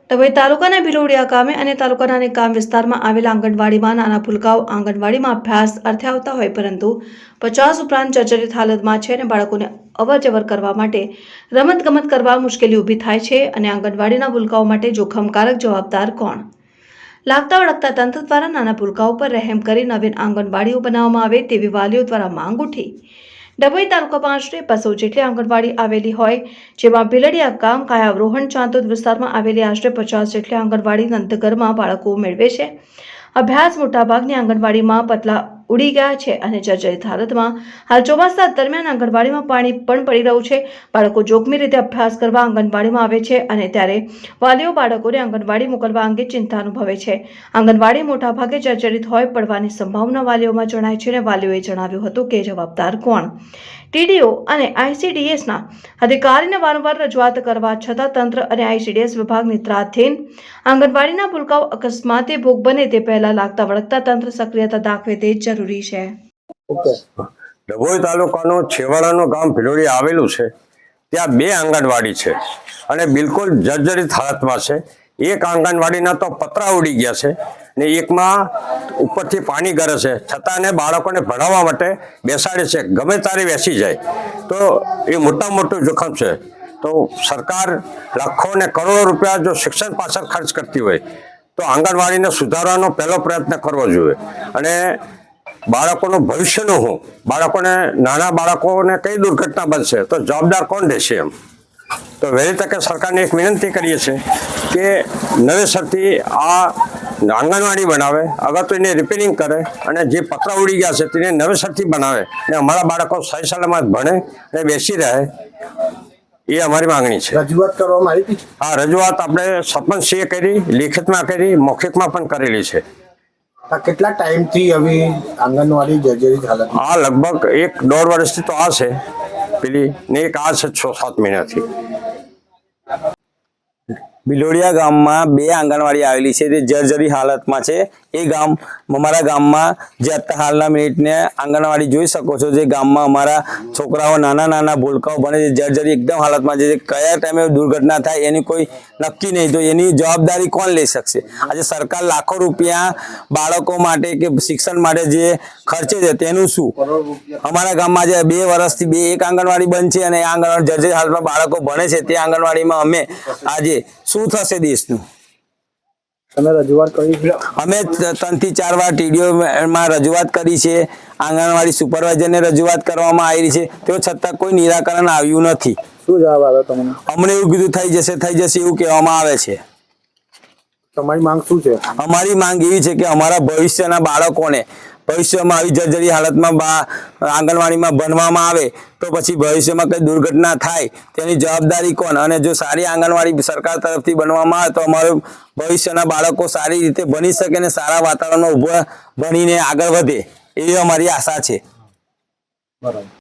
ડભોઈ તાલુકાના ભિલોડિયા ગામે અને તાલુકાના અનેક ગામ વિસ્તારમાં આવેલા આંગણવાડીમાં નાના ભૂલકાઓ આંગણવાડીમાં અભ્યાસ અર્થે આવતા હોય, પરંતુ 50 ઉપરાંત જર્જરિત હાલતમાં છે અને બાળકોને અવરજવર કરવા માટે રમતગમત કરવા મુશ્કેલી ઊભી થાય છે અને આંગણવાડીના ભૂલકાઓ માટે જોખમકારક જવાબદાર કોણ? લાગતા વળગતા તંત્ર દ્વારા નાના ભૂલકાઓ પર રહેમ કરી નવીન આંગણવાડીઓ બનાવવામાં આવે તેવી વાલીઓ દ્વારા માંગ ઉઠી। ડભોઈ તાલુકામાં આશરે 200 જેટલી આંગણવાડી આવેલી હોય, જેમાં ભિલડિયા ગામ, કાયાવરોહણ, ચાંદોદ વિસ્તારમાં આવેલી આશરે 50 જેટલી આંગણવાડી નંદઘરમાં બાળકો મેળવે છે અભ્યાસ। મોટાભાગની આંગણવાડીમાં પતલા ઉડી ગયા છે અને જર્જરિત હાલતમાં હાલ ચોમાસા દરમિયાન આંગણવાડીમાં પાણી પણ પડી રહ્યું છે। બાળકો જોખમી રીતે અભ્યાસ કરવા આંગણવાડીમાં આવે છે અને ત્યારે વાલીઓ બાળકોને આંગણવાડી મોકલવા અંગે ચિંતા અનુભવે છે। આંગણવાડી મોટાભાગે જર્જરિત હોય પડવાની સંભાવના વાલીઓમાં જણાય છે અને વાલીઓએ જણાવ્યું હતું કે જવાબદાર કોણ? ટીડીઓ અને આઈસીડીએસના અધિકારીને વારંવાર રજૂઆત કરવા છતાં તંત્ર અને આઈસીડીએસ વિભાગ નિદ્રાધીન। આંગણવાડીના ભૂલકાઓ અકસ્માતે ભોગ બને તે પહેલા લાગતા વળગતા તંત્ર સક્રિયતા દાખવે તે જરૂરી છે। ડભોઈ તાલુકાનું છેવાડાનું ગામ ભિલોડિયા આવેલું છે, ત્યાં 2 આંગણવાડી છે અને બિલકુલ જર્જરિત હાલતમાં છે। એક આંગણવાડીના તો પતરા ઉડી ગયા છે ને એકમાં ઉપરથી પાણી ગરે છે, છતાં એને બાળકોને ભણાવવા માટે બેસાડે છે, ગમે ત્યારે બેસી જાય તો એ મોટું જોખમ છે। તો સરકાર લાખો ને કરોડો રૂપિયા જો શિક્ષણ પાછળ ખર્ચ કરતી હોય તો આંગણવાડીને સુધારવાનો પહેલો પ્રયત્ન કરવો જોઈએ અને બાળકોનું ભવિષ્યનું હું બાળકોને નાના બાળકોને કઈ દુર્ઘટના બનશે તો જવાબદાર કોણ રહેશે? એમ તો વહેલી તકે સરકારને એક વિનંતી કરીએ છીએ કે નવેસરથી આ આંગણવાડી બનાવે, અગર તો એને રિપેરિંગ કરે અને જે પતરા ઉડી ગયા છે તેને નવેસરથી બનાવે અને અમારા બાળકો સહી સલામત ભણે અને બેસી રહે, એ અમારી માંગણી છે। રજૂઆત કરવામાં આવી હતી? આ રજૂઆત આપણે સરપંચશ્રીએ કરી, લેખિતમાં કરી, મૌખિકમાં પણ કરેલી છે। કેટલા ટાઈમથી હવે આંગણવાડી જર્જરિત હાલત? આ લગભગ 1-1.5 વર્ષથી તો આ છે પેલી ને એક આ છે 6-7 મહિનાથી। ભિલોડિયા ગામમાં 2 આંગણવાડી આવેલી છે, તે જર્જરી હાલતમાં છે। એ ગામ અમારા ગામમાં જે અત્યારે હાલના મિનિટને આંગણવાડી જોઈ શકો છો, જે ગામમાં અમારા છોકરાઓ નાના ભૂલકાઓ ભણે છે, જર્જરી એકદમ હાલતમાં છે। કયા ટાઈમે દુર્ઘટના થાય એની કોઈ નક્કી નહીં, તો એની જવાબદારી કોણ લઈ શકશે? આજે સરકાર લાખો રૂપિયા બાળકો માટે કે શિક્ષણ માટે જે ખર્ચે છે તેનું શું? અમારા ગામમાં જે 2 વર્ષથી એક આંગણવાડી બંધ છે અને આંગણવાડી જર્જરી હાલતમાં બાળકો ભણે છે, તે આંગણવાડીમાં અમે આજે શું થશે દેશનું? તમે રજૂઆત કરી? અમે 3 થી 4 વાર ટીડીઓમાં રજૂઆત કરી છે, આંગણવાડી સુપરવાઇઝરને રજૂઆત કરવામાં આવી છે, તેઓ છતાં કોઈ નિરાકરણ આવ્યું નથી। શું જવાબ આવ્યો તમને? અમને એવું કીધું થઈ જશે એવું કહેવામાં આવે છે। તમારી માંગ શું છે? અમારી માંગ એવી છે કે અમારા ભવિષ્યના બાળકોને ભવિષ્યમાં આવી જર્જરી હાલતમાં આંગણવાડીમાં ભણવામાં આવે તો પછી ભવિષ્યમાં કઈ દુર્ઘટના થાય તેની જવાબદારી કોણ? અને જો સારી આંગણવાડી સરકાર તરફથી બનવામાં આવે તો અમારું ભવિષ્યના બાળકો સારી રીતે ભણી શકે અને સારા વાતાવરણમાં ઊભા ભણીને આગળ વધે, એવી અમારી આશા છે। બરાબર।